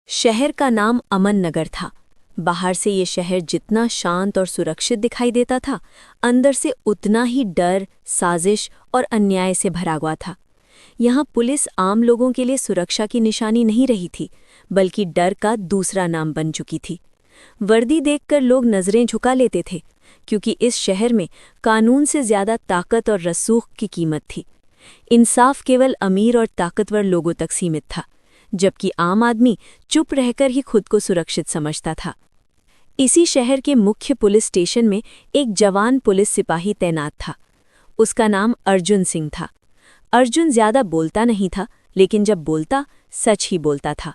शहर का नाम अमन नगर था। बाहर से ये शहर जितना शांत और सुरक्षित दिखाई देता था, अंदर से उतना ही डर, साजिश और अन्याय से भरा हुआ था। यहाँ पुलिस आम लोगों के लिए सुरक्षा की निशानी नहीं रही थी, बल्कि डर का दूसरा नाम बन चुकी थी। वर्दी देखकर लोग नजरें झुका लेते थे, क्योंकि इस शहर में कानून से ज्यादा ताकत और रसूख की कीमत थी। इंसाफ केवल अमीर और ताकतवर लोगों तक सीमित था, जबकि आम आदमी चुप रहकर ही खुद को सुरक्षित समझता था। इसी शहर के मुख्य पुलिस स्टेशन में एक जवान पुलिस सिपाही तैनात था। उसका नाम अर्जुन सिंह था। अर्जुन ज्यादा बोलता नहीं था, लेकिन जब बोलता, सच ही बोलता था।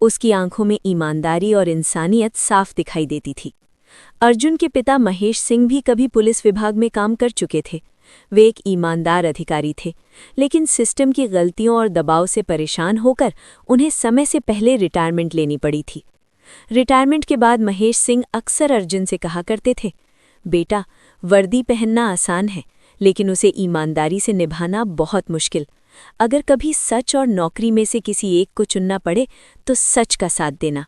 उसकी आंखों में ईमानदारी और इंसानियत साफ दिखाई देती थी। अर्जुन के पिता महेश सिंह भी कभी पुलिस विभाग में काम कर चुके थे। वे एक ईमानदार अधिकारी थे, लेकिन सिस्टम की गलतियों और दबाव से परेशान होकर उन्हें समय से पहले रिटायरमेंट लेनी पड़ी थी। रिटायरमेंट के बाद महेश सिंह अक्सर अर्जुन से कहा करते थे, बेटा, वर्दी पहनना आसान है, लेकिन उसे ईमानदारी से निभाना बहुत मुश्किल। अगर कभी सच और नौकरी में से किसी एक को चुनना पड़े तो सच का साथ देना।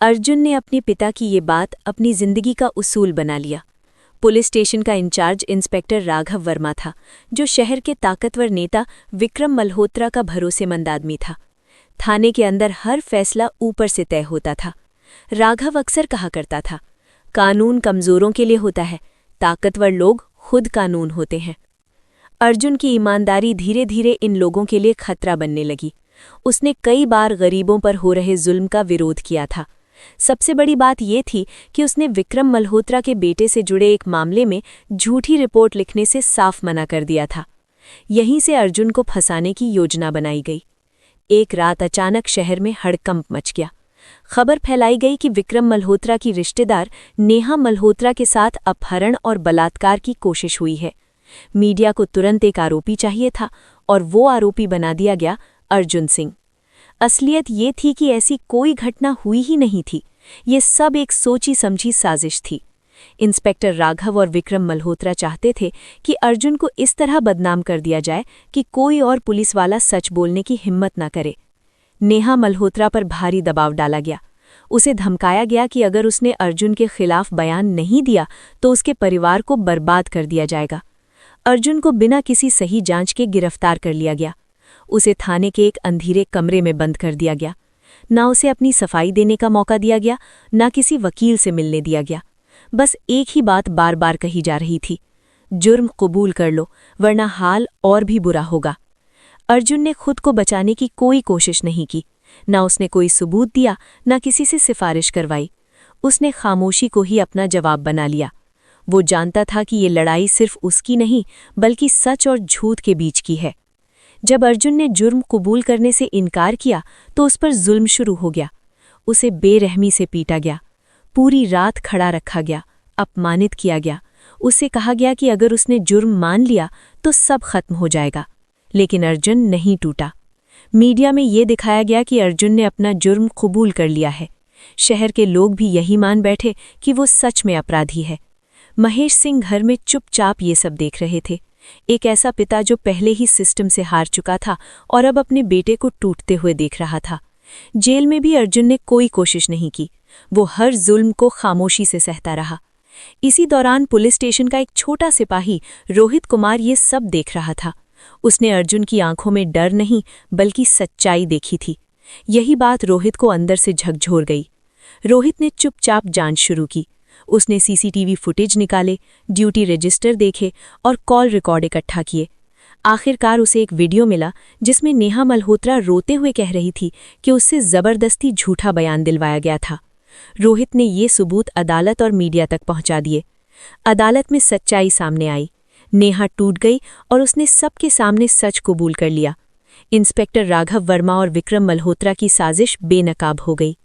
अर्जुन ने अपने पिता की ये बात अपनी जिंदगी का उसूल बना लिया। पुलिस स्टेशन का इंचार्ज इंस्पेक्टर राघव वर्मा था, जो शहर के ताकतवर नेता विक्रम मल्होत्रा का भरोसेमंद आदमी था। थाने के अंदर हर फैसला ऊपर से तय होता था। राघव अक्सर कहा करता था, कानून कमजोरों के लिए होता है, ताकतवर लोग खुद कानून होते हैं। अर्जुन की ईमानदारी धीरे धीरे इन लोगों के लिए खतरा बनने लगी। उसने कई बार गरीबों पर हो रहे जुल्म का विरोध किया था। सबसे बड़ी बात यह थी कि उसने विक्रम मल्होत्रा के बेटे से जुड़े एक मामले में झूठी रिपोर्ट लिखने से साफ मना कर दिया था। यहीं से अर्जुन को फंसाने की योजना बनाई गई। एक रात अचानक शहर में हड़कंप मच गया। खबर फैलाई गई कि विक्रम मल्होत्रा की रिश्तेदार नेहा मल्होत्रा के साथ अपहरण और बलात्कार की कोशिश हुई है। मीडिया को तुरंत एक आरोपी चाहिए था, और वो आरोपी बना दिया गया अर्जुन सिंह। असलियत ये थी कि ऐसी कोई घटना हुई ही नहीं थी। ये सब एक सोची समझी साजिश थी। इंस्पेक्टर राघव और विक्रम मल्होत्रा चाहते थे कि अर्जुन को इस तरह बदनाम कर दिया जाए कि कोई और पुलिस वाला सच बोलने की हिम्मत न करे। नेहा मल्होत्रा पर भारी दबाव डाला गया। उसे धमकाया गया कि अगर उसने अर्जुन के खिलाफ बयान नहीं दिया तो उसके परिवार को बर्बाद कर दिया जाएगा। अर्जुन को बिना किसी सही जांच के गिरफ्तार कर लिया गया। उसे थाने के एक अंधेरे कमरे में बंद कर दिया गया। ना उसे अपनी सफाई देने का मौका दिया गया, ना किसी वकील से मिलने दिया गया। बस एक ही बात बार बार कही जा रही थी, जुर्म कबूल कर लो, वरना हाल और भी बुरा होगा। अर्जुन ने खुद को बचाने की कोई कोशिश नहीं की। ना उसने कोई सबूत दिया, ना किसी से सिफारिश करवाई। उसने खामोशी को ही अपना जवाब बना लिया। वो जानता था कि ये लड़ाई सिर्फ उसकी नहीं, बल्कि सच और झूठ के बीच की है। जब अर्जुन ने जुर्म कबूल करने से इनकार किया तो उस पर जुल्म शुरू हो गया। उसे बेरहमी से पीटा गया, पूरी रात खड़ा रखा गया, अपमानित किया गया। उसे कहा गया कि अगर उसने जुर्म मान लिया तो सब खत्म हो जाएगा, लेकिन अर्जुन नहीं टूटा। मीडिया में ये दिखाया गया कि अर्जुन ने अपना जुर्म कबूल कर लिया है। शहर के लोग भी यही मान बैठे कि वो सच में अपराधी है। महेश सिंह घर में चुपचाप ये सब देख रहे थे। एक ऐसा पिता जो पहले ही सिस्टम से हार चुका था और अब अपने बेटे को टूटते हुए देख रहा था। जेल में भी अर्जुन ने कोई कोशिश नहीं की। वो हर जुल्म को खामोशी से सहता रहा। इसी दौरान पुलिस स्टेशन का एक छोटा सिपाही रोहित कुमार ये सब देख रहा था। उसने अर्जुन की आंखों में डर नहीं, बल्कि सच्चाई देखी थी। यही बात रोहित को अंदर से झकझोर गई। रोहित ने चुपचाप जांच शुरू की। उसने सीसीटीवी फुटेज निकाले, ड्यूटी रजिस्टर देखे और कॉल रिकॉर्ड इकट्ठा किए। आखिरकार उसे एक वीडियो मिला जिसमें नेहा मल्होत्रा रोते हुए कह रही थी कि उससे जबरदस्ती झूठा बयान दिलवाया गया था। रोहित ने ये सबूत अदालत और मीडिया तक पहुंचा दिए। अदालत में सच्चाई सामने आई। नेहा टूट गई और उसने सबके सामने सच कबूल कर लिया। इंस्पेक्टर राघव वर्मा और विक्रम मल्होत्रा की साजिश बेनकाब हो गई।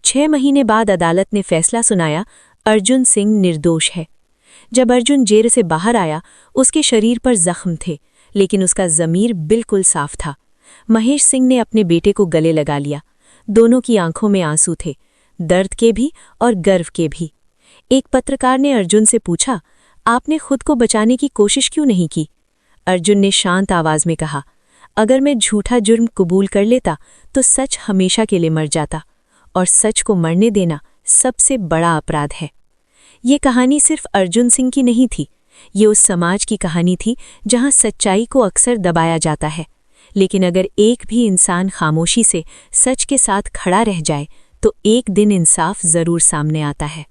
6 महीने बाद अदालत ने फैसला सुनाया, अर्जुन सिंह निर्दोष है। जब अर्जुन जेल से बाहर आया, उसके शरीर पर जख्म थे, लेकिन उसका ज़मीर बिल्कुल साफ था। महेश सिंह ने अपने बेटे को गले लगा लिया। दोनों की आंखों में आंसू थे, दर्द के भी और गर्व के भी। एक पत्रकार ने अर्जुन से पूछा, आपने खुद को बचाने की कोशिश क्यों नहीं की? अर्जुन ने शांत आवाज में कहा, अगर मैं झूठा जुर्म कबूल कर लेता तो सच हमेशा के लिए मर जाता। और सच को मरने देना सबसे बड़ा अपराध है। ये कहानी सिर्फ अर्जुन सिंह की नहीं थी, ये उस समाज की कहानी थी जहां सच्चाई को अक्सर दबाया जाता है, लेकिन अगर एक भी इंसान खामोशी से सच के साथ खड़ा रह जाए तो एक दिन इंसाफ जरूर सामने आता है।